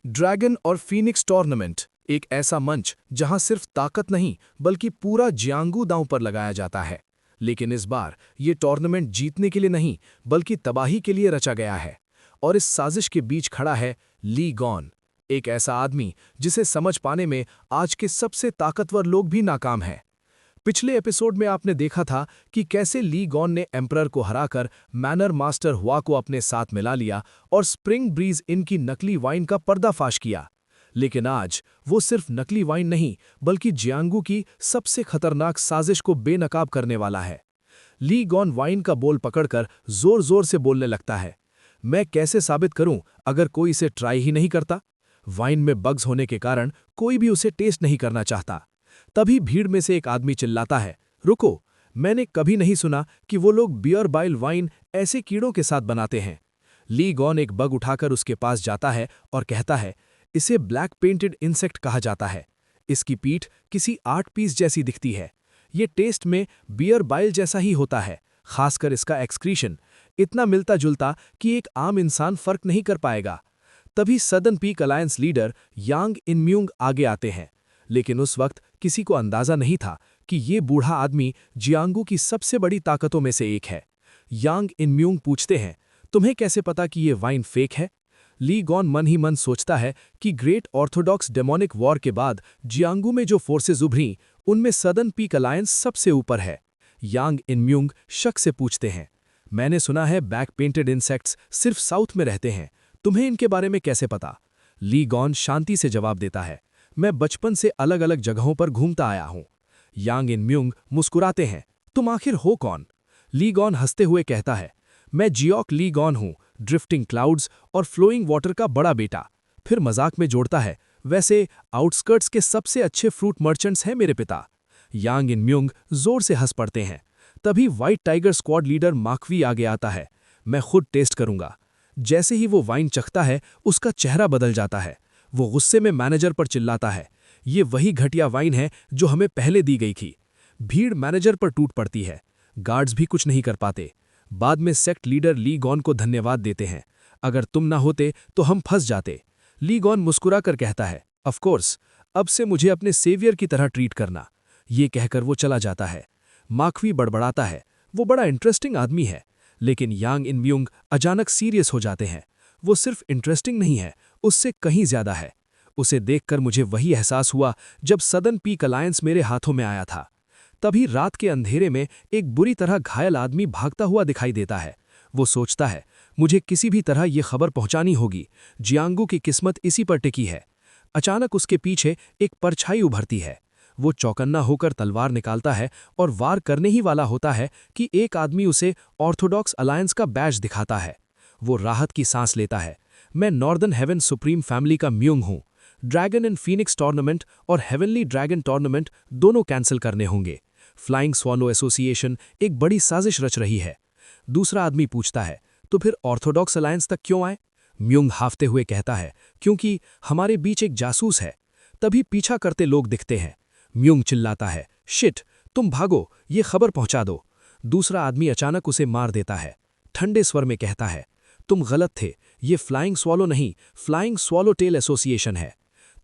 Dragon और Phoenix tournament एक ऐसा मंच जहां सिर्फ ताकत नहीं बल्कि पूरा जियांगू दांव पर लगाया जाता है। लेकिन इस बार ये टूर्नामेंट जीतने के लिए नहीं बल्कि तबाही के लिए रचा गया है। और इस साजिश के बीच खड़ा है ली गॉन, एक ऐसा आदमी जिसे समझ पाने में आज के सबसे ताकतवर लोग भी नाकाम हैं। पिछले एपिसोड में आपने देखा था कि कैसे ली गॉन ने एम्परर को हराकर मैनर मास्टर हुआ को अपने साथ मिला लिया और स्प्रिंग ब्रीज इनकी नकली वाइन का पर्दाफाश किया। लेकिन आज वो सिर्फ नकली वाइन नहीं बल्कि जियांगू की सबसे खतरनाक साजिश को बेनकाब करने वाला है। ली गॉन वाइन का बोल पकड़कर जोर जोर से बोलने लगता है, मैं कैसे साबित करूं अगर कोई इसे ट्राई ही नहीं करता। वाइन में बग्स होने के कारण कोई भी उसे टेस्ट नहीं करना चाहता। तभी भीड़ में से एक आदमी चिल्लाता है, रुको, मैंने कभी नहीं सुना कि वो लोग बियर बाइल वाइन ऐसे कीड़ों के साथ बनाते हैं। ली गॉन एक बग उठाकर उसके पास जाता है और कहता है, इसे ब्लैक पेंटेड इंसेक्ट कहा जाता है। इसकी पीठ किसी आर्ट पीस जैसी दिखती है। ये टेस्ट में बियर बाइल जैसा ही होता है, खासकर इसका एक्सक्रीशन इतना मिलता जुलता कि एक आम इंसान फर्क नहीं कर पाएगा। तभी सदर्न पीक अलायंस लीडर यांग इनम्यूंग आगे आते हैं, लेकिन उस वक्त किसी को अंदाजा नहीं था कि ये बूढ़ा आदमी जियांगू की सबसे बड़ी ताकतों में से एक है। यांग इनम्यूंग पूछते हैं, तुम्हें कैसे पता कि ये वाइन फेक है? ली गॉन मन ही मन सोचता है कि ग्रेट ऑर्थोडॉक्स डेमोनिक वॉर के बाद जियांगू में जो फोर्सेज उभरी उनमें सदर्न पीक अलायंस सबसे ऊपर है। यांग इनम्यूंग शक से पूछते हैं, मैंने सुना है बैक पेंटेड इंसेक्ट्स सिर्फ साउथ में रहते हैं, तुम्हें इनके बारे में कैसे पता? ली गॉन शांति से जवाब देता है, मैं बचपन से अलग अलग जगहों पर घूमता आया हूं। यांग इनम्यूंग मुस्कुराते हैं, तुम आखिर हो कौन? ली गॉन हंसते हुए कहता है, मैं जियोक ली गॉन हूं, ड्रिफ्टिंग क्लाउड्स और फ्लोइंग वाटर का बड़ा बेटा। फिर मजाक में जोड़ता है, वैसे आउटस्कर्ट्स के सबसे अच्छे फ्रूट मर्चेंट्स हैं मेरे पिता। यांग इनम्यूंग जोर से हंस पड़ते हैं। तभी व्हाइट टाइगर स्क्वाड लीडर माकवी आगे आता है, मैं खुद टेस्ट करूंगा। जैसे ही वो वाइन चखता है उसका चेहरा बदल जाता है। वो गुस्से में मैनेजर पर चिल्लाता है, ये वही घटिया वाइन है जो हमें पहले दी गई थी। भीड़ मैनेजर पर टूट पड़ती है। गार्ड्स भी कुछ नहीं कर पाते। बाद में सेक्ट लीडर ली गॉन को धन्यवाद देते हैं, अगर तुम ना होते तो हम फंस जाते। ली गॉन मुस्कुरा कर कहता है, ऑफ कोर्स, अब से मुझे अपने सेवियर की तरह ट्रीट करना। ये कहकर वो चला जाता है। माकवी बड़बड़ाता है, वो बड़ा इंटरेस्टिंग आदमी है। लेकिन यांग इनम्यूंग अचानक सीरियस हो जाते हैं। वो सिर्फ इंटरेस्टिंग नहीं है, उससे कहीं ज्यादा है। उसे देखकर मुझे वही एहसास हुआ जब सदर्न पीक अलायंस मेरे हाथों में आया था। तभी रात के अंधेरे में एक बुरी तरह घायल आदमी भागता हुआ दिखाई देता है। वो सोचता है, मुझे किसी भी तरह ये खबर पहुंचानी होगी, जियांगू की किस्मत इसी पर टिकी है। अचानक उसके पीछे एक परछाई उभरती है। वो चौकन्ना होकर तलवार निकालता है और वार करने ही वाला होता है कि एक आदमी उसे ऑर्थोडॉक्स अलायंस का बैज दिखाता है। वो राहत की सांस लेता है, मैं नॉर्दर्न हेवन सुप्रीम फैमिली का म्यूंग हूं। ड्रैगन एंड फीनिक्स टूर्नामेंट और हेवनली ड्रैगन टूर्नामेंट दोनों कैंसिल करने होंगे। फ्लाइंग स्वॉलो एसोसिएशन एक बड़ी साजिश रच रही है। दूसरा आदमी पूछता है, तो फिर ऑर्थोडॉक्स अलायंस तक क्यों आए? म्यूंग हाफते हुए कहता है, क्योंकि हमारे बीच एक जासूस है। तभी पीछा करते लोग दिखते हैं। म्यूंग चिल्लाता है, शिट, तुम भागो, ये खबर पहुंचा दो। दूसरा आदमी अचानक उसे मार देता है। ठंडे स्वर में कहता है, तुम गलत थे, ये फ्लाइंग स्वॉलो नहीं, फ्लाइंग स्वॉलो टेल एसोसिएशन है।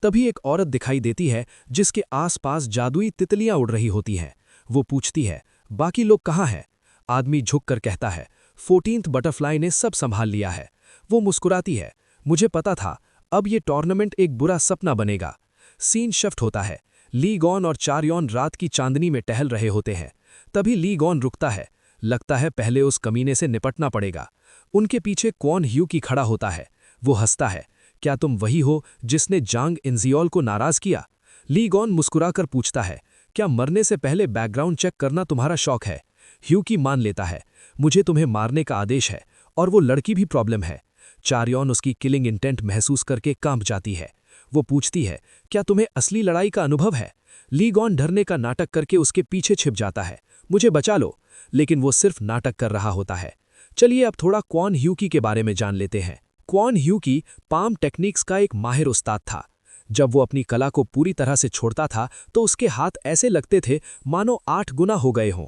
तभी एक औरत दिखाई देती है जिसके आसपास जादुई तितलियां उड़ रही होती हैं। वो पूछती है, बाकी लोग कहाँ हैं? आदमी झुककर कहता है, 14th बटरफ्लाई ने सब संभाल लिया है। वो मुस्कुराती है, मुझे पता था, अब ये टूर्नामेंट एक बुरा सपना बनेगा। सीन शिफ्ट होता है। ली गॉन और चारयोन रात की चांदनी में टहल रहे होते हैं। तभी ली गॉन रुकता है, लगता है पहले उस कमीने से निपटना पड़ेगा। उनके पीछे क्वॉन ह्यू की खड़ा होता है। वो हंसता है, क्या तुम वही हो जिसने जांग इंजियोल को नाराज किया? ली गॉन मुस्कुराकर पूछता है, क्या मरने से पहले बैकग्राउंड चेक करना तुम्हारा शौक है? ह्यू की मान लेता है, मुझे तुम्हें मारने का आदेश है, और वो लड़की भी प्रॉब्लम है। चारयोन उसकी किलिंग इंटेंट महसूस करके कांप जाती है। वो पूछती है, क्या तुम्हें असली लड़ाई का अनुभव है? ली गॉन डरने का नाटक करके उसके पीछे छिप जाता है, मुझे बचा लो। लेकिन वो सिर्फ नाटक कर रहा होता है। चलिए अब थोड़ा क्वॉन ह्यूकी के बारे में जान लेते हैं। क्वॉन ह्यूकी पाम टेक्निक्स का एक माहिर उस्ताद था। जब वो अपनी कला को पूरी तरह से छोड़ता था तो उसके हाथ ऐसे लगते थे मानो 8 गुना हो गए हों।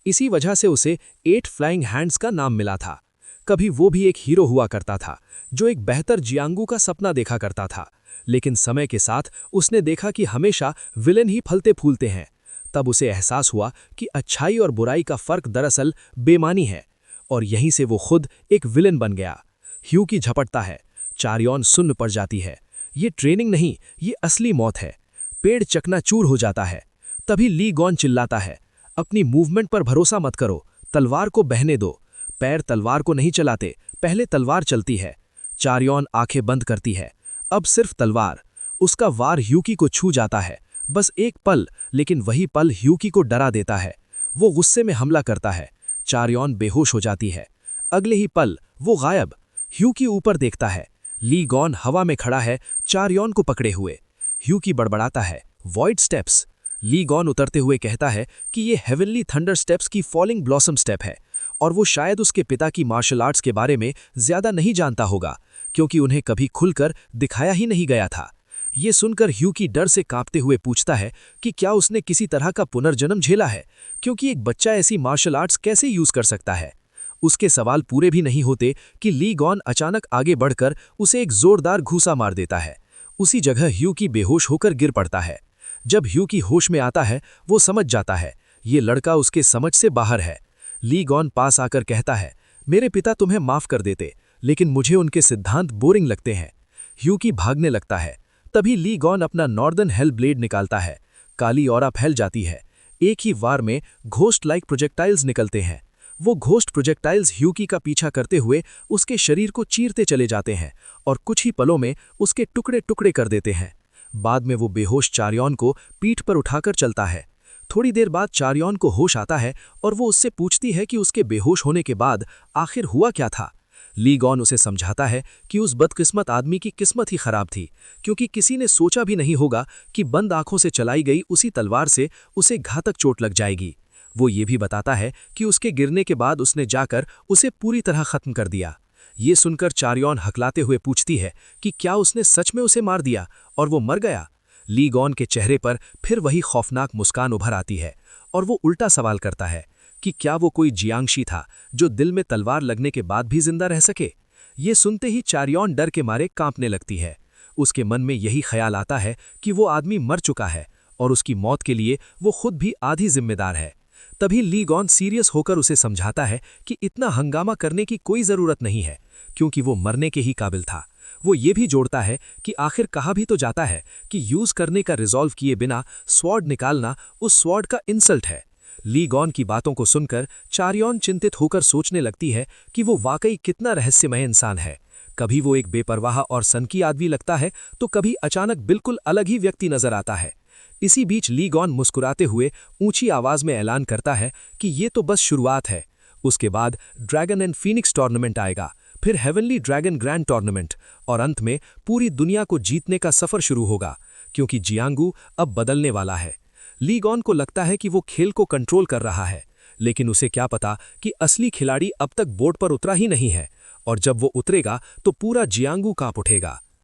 इसी वजह से उसे 8 फ्लाइंग हैंड्स का नाम मिला था। कभी वो भी एक हीरो हुआ करता था जो एक बेहतर जियांगू का सपना देखा करता था, लेकिन समय के साथ उसने देखा कि हमेशा विलेन ही फलते फूलते हैं। तब उसे एहसास हुआ कि अच्छाई और बुराई का फर्क दरअसल बेमानी है, और यहीं से वो खुद एक विलेन बन गया। ह्यू की झपटता है, चारयोन सुन्न पड़ जाती है। ये ट्रेनिंग नहीं, ये असली मौत है। पेड़ चकनाचूर हो जाता है। तभी ली गॉन चिल्लाता है, अपनी मूवमेंट पर भरोसा मत करो, तलवार को बहने दो। पैर तलवार को नहीं चलाते, पहले तलवार चलती है। चारयोन आंखें बंद करती है। अब सिर्फ तलवार। उसका वार ह्यूकी को छू जाता है, बस एक पल, लेकिन वही पल ह्यूकी को डरा देता है। वो गुस्से में हमला करता है। चारयोन बेहोश हो जाती है। अगले ही पल वो गायब। ह्यूकी ऊपर देखता है, ली गॉन हवा में खड़ा है, चारयोन को पकड़े हुए। ह्यूकी बड़बड़ाता है, वॉइड स्टेप्स। ली गॉन उतरते हुए कहता है कि ये हेवनली थंडर स्टेप्स की फॉलिंग ब्लॉसम स्टेप है, और वो शायद उसके पिता की मार्शल आर्ट्स के बारे में ज्यादा नहीं जानता होगा, क्योंकि उन्हें कभी खुलकर दिखाया ही नहीं गया था। ये सुनकर ह्यूकी डर से कांपते हुए पूछता है कि क्या उसने किसी तरह का पुनर्जन्म झेला है, क्योंकि एक बच्चा ऐसी मार्शल आर्ट्स कैसे यूज कर सकता है। उसके सवाल पूरे भी नहीं होते कि ली गॉन अचानक आगे बढ़कर उसे एक जोरदार घूसा मार देता है। उसी जगह ह्यूकी बेहोश होकर गिर पड़ता है। जब ह्यूकी होश में आता है, वो समझ जाता है ये लड़का उसके समझ से बाहर है। ली गॉन पास आकर कहता है, मेरे पिता तुम्हें माफ कर देते, लेकिन मुझे उनके सिद्धांत बोरिंग लगते हैं। ह्यूकी भागने लगता है। तभी ली गॉन अपना नॉर्दर्न हेल ब्लेड निकालता है। काली औरा फैल जाती है। एक ही वार में घोस्ट लाइक प्रोजेक्टाइल्स निकलते हैं। वो घोस्ट प्रोजेक्टाइल्स ह्यूकी का पीछा करते हुए उसके शरीर को चीरते चले जाते हैं और कुछ ही पलों में उसके टुकड़े टुकड़े कर देते हैं। बाद में वो बेहोश चारयोन को पीठ पर उठाकर चलता है। थोड़ी देर बाद चारयोन को होश आता है और वो उससे पूछती है कि उसके बेहोश होने के बाद आखिर हुआ क्या था। ली गॉन उसे समझाता है कि उस बदकिस्मत आदमी की किस्मत ही खराब थी, क्योंकि किसी ने सोचा भी नहीं होगा कि बंद आंखों से चलाई गई उसी तलवार से उसे घातक चोट लग जाएगी। वो ये भी बताता है कि उसके गिरने के बाद उसने जाकर उसे पूरी तरह खत्म कर दिया। ये सुनकर चारयोन हकलाते हुए पूछती है कि क्या उसने सच में उसे मार दिया और वो मर गया। ली गॉन के चेहरे पर फिर वही खौफनाक मुस्कान उभर आती है और वो उल्टा सवाल करता है कि क्या वो कोई जियांगशी था जो दिल में तलवार लगने के बाद भी जिंदा रह सके। ये सुनते ही चारयोन डर के मारे कांपने लगती है। उसके मन में यही ख्याल आता है कि वो आदमी मर चुका है और उसकी मौत के लिए वो खुद भी आधी जिम्मेदार है। तभी ली गॉन सीरियस होकर उसे समझाता है कि इतना हंगामा करने की कोई जरूरत नहीं है, क्योंकि वो मरने के ही काबिल था। वो ये भी जोड़ता है कि आखिर कहा भी तो जाता है कि यूज करने का रिजॉल्व किए बिना स्वॉर्ड निकालना उस स्वॉर्ड का इंसल्ट है। ली गॉन की बातों को सुनकर चारयोन चिंतित होकर सोचने लगती है कि वो वाकई कितना रहस्यमय इंसान है। कभी वो एक बेपरवाह और सनकी आदमी लगता है, तो कभी अचानक बिल्कुल अलग ही व्यक्ति नजर आता है। इसी बीच ली गॉन मुस्कुराते हुए ऊंची आवाज में ऐलान करता है कि ये तो बस शुरुआत है। उसके बाद ड्रैगन एंड फीनिक्स टूर्नामेंट आएगा, फिर हेवनली ड्रैगन ग्रैंड टूर्नामेंट, और अंत में पूरी दुनिया को जीतने का सफर शुरू होगा, क्योंकि जियांगू अब बदलने वाला है। ली गॉन को लगता है कि वो खेल को कंट्रोल कर रहा है, लेकिन उसे क्या पता कि असली खिलाड़ी अब तक बोर्ड पर उतरा ही नहीं है, और जब वो उतरेगा तो पूरा जियांगू कांप उठेगा।